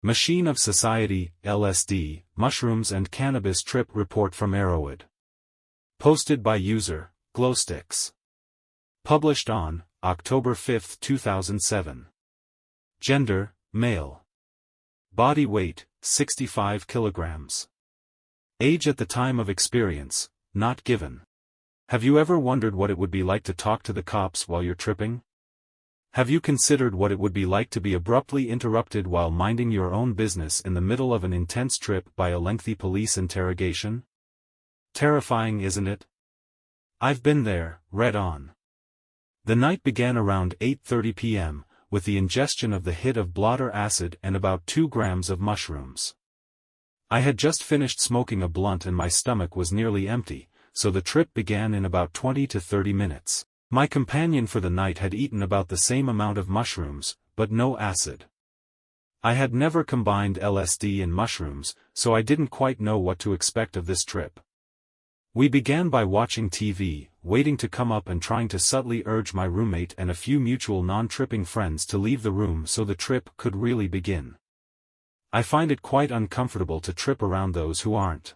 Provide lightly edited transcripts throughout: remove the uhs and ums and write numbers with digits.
Machine of Society, LSD, Mushrooms and Cannabis Trip Report from Arrowhead. Posted by user, Glowsticks. Published on October 5, 2007. Gender, male. Body weight, 65 kilograms. Age at the time of experience, not given. Have you ever wondered what it would be like to talk to the cops while you're tripping? Have you considered what it would be like to be abruptly interrupted while minding your own business in the middle of an intense trip by a lengthy police interrogation? Terrifying, isn't it? I've been there, read on. The night began around 8:30 p.m., with the ingestion of the hit of blotter acid and about 2 grams of mushrooms. I had just finished smoking a blunt and my stomach was nearly empty, so the trip began in about 20 to 30 minutes. My companion for the night had eaten about the same amount of mushrooms, but no acid. I had never combined LSD and mushrooms, so I didn't quite know what to expect of this trip. We began by watching TV, waiting to come up and trying to subtly urge my roommate and a few mutual non-tripping friends to leave the room so the trip could really begin. I find it quite uncomfortable to trip around those who aren't.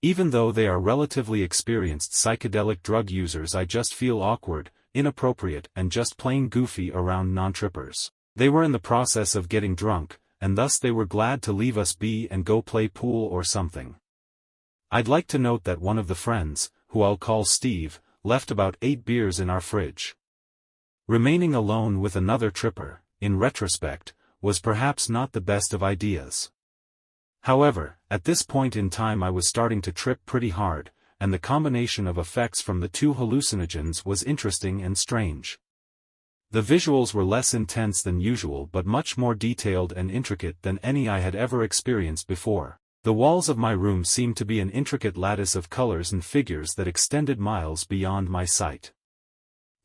Even though they are relatively experienced psychedelic drug users, I just feel awkward, inappropriate and just plain goofy around non-trippers. They were in the process of getting drunk, and thus they were glad to leave us be and go play pool or something. I'd like to note that one of the friends, who I'll call Steve, left about 8 beers in our fridge. Remaining alone with another tripper, in retrospect, was perhaps not the best of ideas. However, at this point in time I was starting to trip pretty hard, and the combination of effects from the 2 hallucinogens was interesting and strange. The visuals were less intense than usual but much more detailed and intricate than any I had ever experienced before. The walls of my room seemed to be an intricate lattice of colors and figures that extended miles beyond my sight.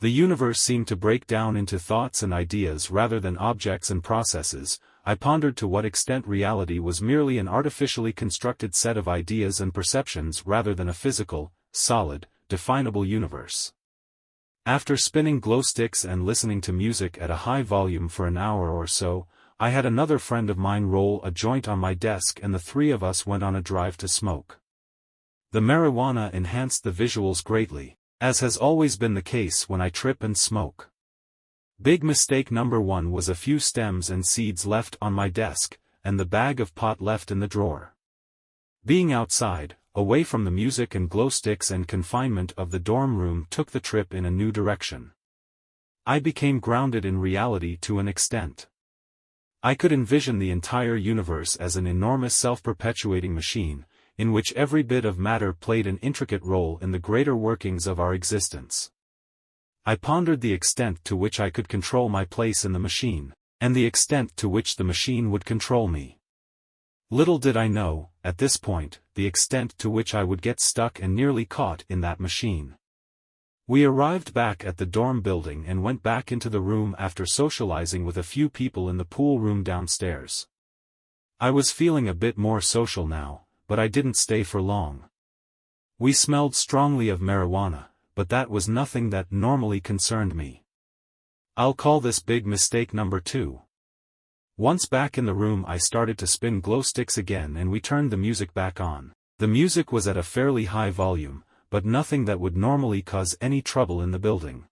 The universe seemed to break down into thoughts and ideas rather than objects and processes. I pondered to what extent reality was merely an artificially constructed set of ideas and perceptions rather than a physical, solid, definable universe. After spinning glow sticks and listening to music at a high volume for an hour or so, I had another friend of mine roll a joint on my desk and the 3 of us went on a drive to smoke. The marijuana enhanced the visuals greatly, as has always been the case when I trip and smoke. Big mistake number 1 was a few stems and seeds left on my desk, and the bag of pot left in the drawer. Being outside, away from the music and glow sticks and confinement of the dorm room took the trip in a new direction. I became grounded in reality to an extent. I could envision the entire universe as an enormous self-perpetuating machine, in which every bit of matter played an intricate role in the greater workings of our existence. I pondered the extent to which I could control my place in the machine, and the extent to which the machine would control me. Little did I know, at this point, the extent to which I would get stuck and nearly caught in that machine. We arrived back at the dorm building and went back into the room after socializing with a few people in the pool room downstairs. I was feeling a bit more social now, but I didn't stay for long. We smelled strongly of marijuana, but that was nothing that normally concerned me. I'll call this big mistake number 2. Once back in the room I started to spin glow sticks again and we turned the music back on. The music was at a fairly high volume, but nothing that would normally cause any trouble in the building.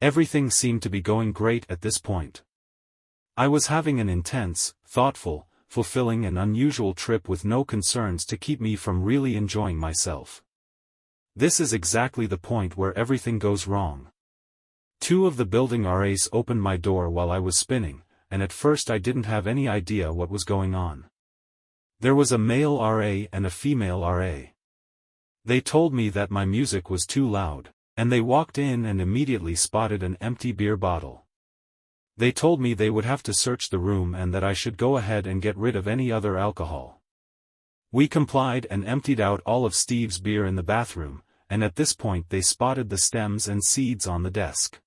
Everything seemed to be going great at this point. I was having an intense, thoughtful, fulfilling and unusual trip with no concerns to keep me from really enjoying myself. This is exactly the point where everything goes wrong. 2 of the building RAs opened my door while I was spinning, and at first I didn't have any idea what was going on. There was a male RA and a female RA. They told me that my music was too loud, and they walked in and immediately spotted an empty beer bottle. They told me they would have to search the room and that I should go ahead and get rid of any other alcohol. We complied and emptied out all of Steve's beer in the bathroom, and at this point they spotted the stems and seeds on the desk.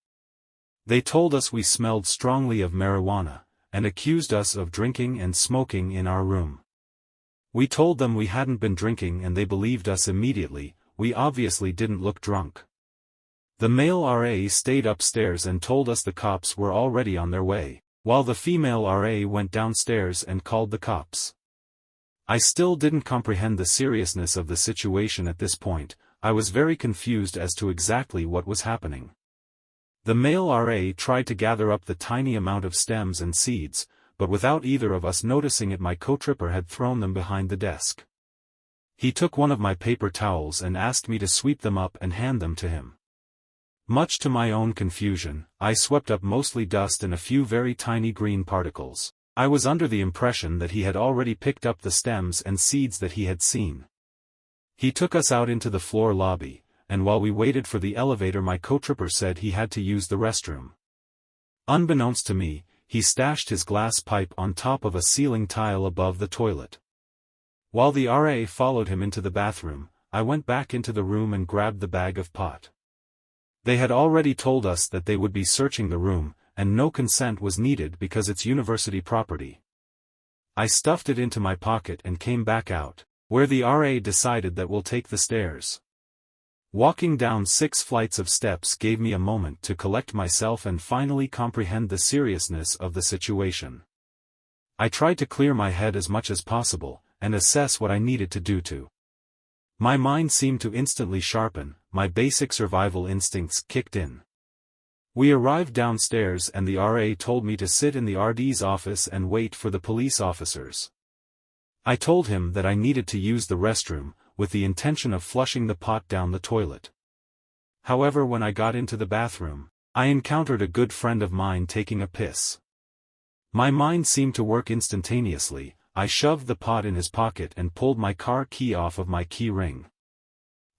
They told us we smelled strongly of marijuana, and accused us of drinking and smoking in our room. We told them we hadn't been drinking and they believed us immediately. We obviously didn't look drunk. The male RA stayed upstairs and told us the cops were already on their way. while the female RA went downstairs and called the cops. I still didn't comprehend the seriousness of the situation at this point. I was very confused as to exactly what was happening. The male RA tried to gather up the tiny amount of stems and seeds, but without either of us noticing it, my co-tripper had thrown them behind the desk. He took one of my paper towels and asked me to sweep them up and hand them to him. Much to my own confusion, I swept up mostly dust and a few very tiny green particles. I was under the impression that he had already picked up the stems and seeds that he had seen. He took us out into the floor lobby, and while we waited for the elevator, my co-tripper said he had to use the restroom. Unbeknownst to me, he stashed his glass pipe on top of a ceiling tile above the toilet. While the RA followed him into the bathroom, I went back into the room and grabbed the bag of pot. They had already told us that they would be searching the room, and no consent was needed because it's university property. I stuffed it into my pocket and came back out, where the RA decided that we'll take the stairs. Walking down 6 flights of steps gave me a moment to collect myself and finally comprehend the seriousness of the situation. I tried to clear my head as much as possible, and assess what I needed to do to. My mind seemed to instantly sharpen, my basic survival instincts kicked in. We arrived downstairs and the RA told me to sit in the RD's office and wait for the police officers. I told him that I needed to use the restroom, with the intention of flushing the pot down the toilet. However, when I got into the bathroom, I encountered a good friend of mine taking a piss. My mind seemed to work instantaneously. I shoved the pot in his pocket and pulled my car key off of my key ring.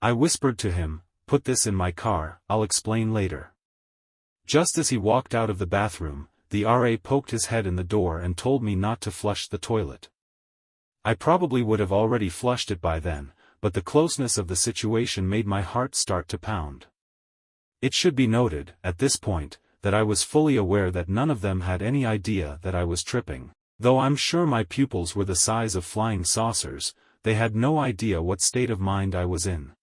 I whispered to him, "Put this in my car, I'll explain later." Just as he walked out of the bathroom, the RA poked his head in the door and told me not to flush the toilet. I probably would have already flushed it by then, but the closeness of the situation made my heart start to pound. It should be noted, at this point, that I was fully aware that none of them had any idea that I was tripping. Though I'm sure my pupils were the size of flying saucers, they had no idea what state of mind I was in.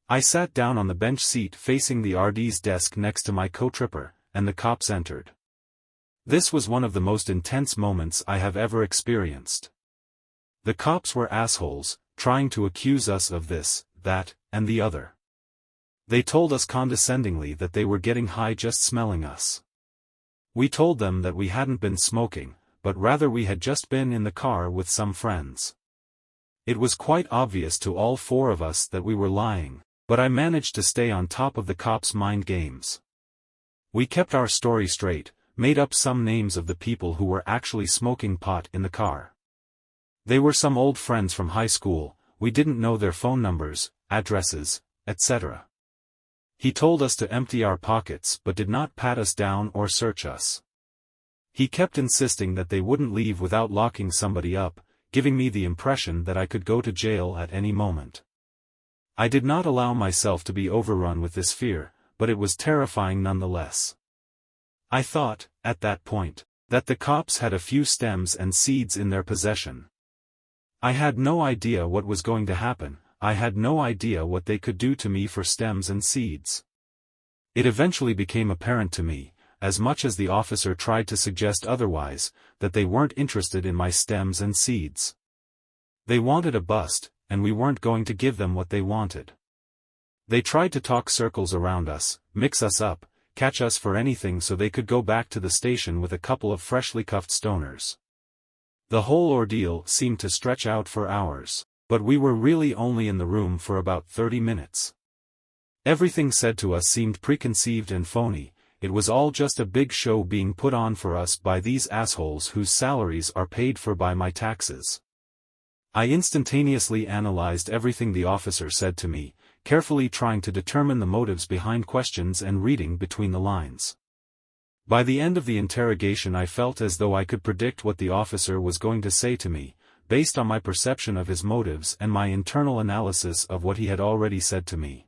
I sat down on the bench seat facing the RD's desk next to my co-tripper, and the cops entered. This was one of the most intense moments I have ever experienced. The cops were assholes, trying to accuse us of this, that, and the other. They told us condescendingly that they were getting high just smelling us. We told them that we hadn't been smoking, but rather we had just been in the car with some friends. It was quite obvious to all 4 of us that we were lying, but I managed to stay on top of the cops' mind games. We kept our story straight, made up some names of the people who were actually smoking pot in the car. They were some old friends from high school. We didn't know their phone numbers, addresses, etc. He told us to empty our pockets but did not pat us down or search us. He kept insisting that they wouldn't leave without locking somebody up, giving me the impression that I could go to jail at any moment. I did not allow myself to be overrun with this fear, but it was terrifying nonetheless. I thought, at that point, that the cops had a few stems and seeds in their possession. I had no idea what was going to happen. I had no idea what they could do to me for stems and seeds. It eventually became apparent to me, as much as the officer tried to suggest otherwise, that they weren't interested in my stems and seeds. They wanted a bust, and we weren't going to give them what they wanted. They tried to talk circles around us, mix us up, catch us for anything so they could go back to the station with a couple of freshly cuffed stoners. The whole ordeal seemed to stretch out for hours, but we were really only in the room for about 30 minutes. Everything said to us seemed preconceived and phony. It was all just a big show being put on for us by these assholes whose salaries are paid for by my taxes. I instantaneously analyzed everything the officer said to me, carefully trying to determine the motives behind questions and reading between the lines. By the end of the interrogation I felt as though I could predict what the officer was going to say to me, based on my perception of his motives and my internal analysis of what he had already said to me.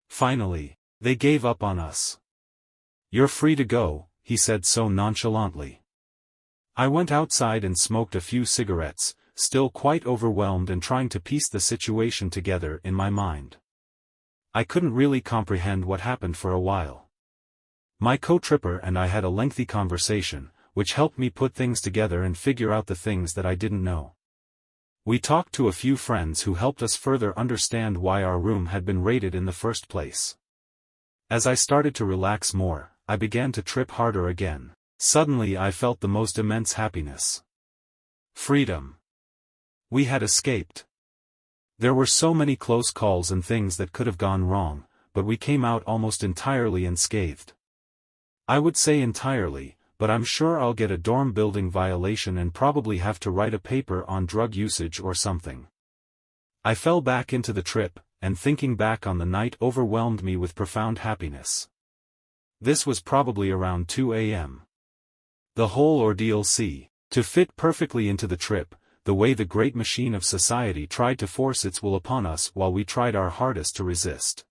Finally, they gave up on us. "You're free to go," he said so nonchalantly. I went outside and smoked a few cigarettes, still quite overwhelmed and trying to piece the situation together in my mind. I couldn't really comprehend what happened for a while. My co-tripper and I had a lengthy conversation, which helped me put things together and figure out the things that I didn't know. We talked to a few friends who helped us further understand why our room had been raided in the first place. As I started to relax more, I began to trip harder again. Suddenly I felt the most immense happiness. Freedom. We had escaped. There were so many close calls and things that could have gone wrong, but we came out almost entirely unscathed. I would say entirely, but I'm sure I'll get a dorm building violation and probably have to write a paper on drug usage or something. I fell back into the trip, and thinking back on the night overwhelmed me with profound happiness. This was probably around 2 a.m. The whole ordeal seemed to fit perfectly into the trip, the way the great machine of society tried to force its will upon us while we tried our hardest to resist.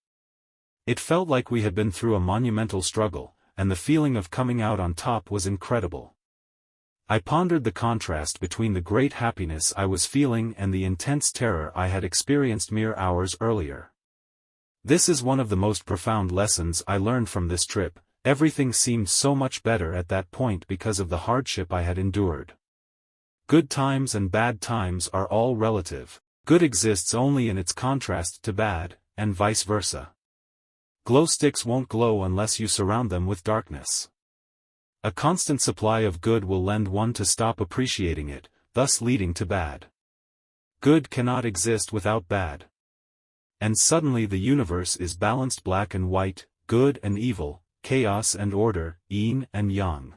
It felt like we had been through a monumental struggle, and the feeling of coming out on top was incredible. I pondered the contrast between the great happiness I was feeling and the intense terror I had experienced mere hours earlier. This is one of the most profound lessons I learned from this trip. Everything seemed so much better at that point because of the hardship I had endured. Good times and bad times are all relative. Good exists only in its contrast to bad, and vice versa. Glow sticks won't glow unless you surround them with darkness. A constant supply of good will lend one to stop appreciating it, thus leading to bad. Good cannot exist without bad. And suddenly the universe is balanced black and white, good and evil, chaos and order, yin and yang.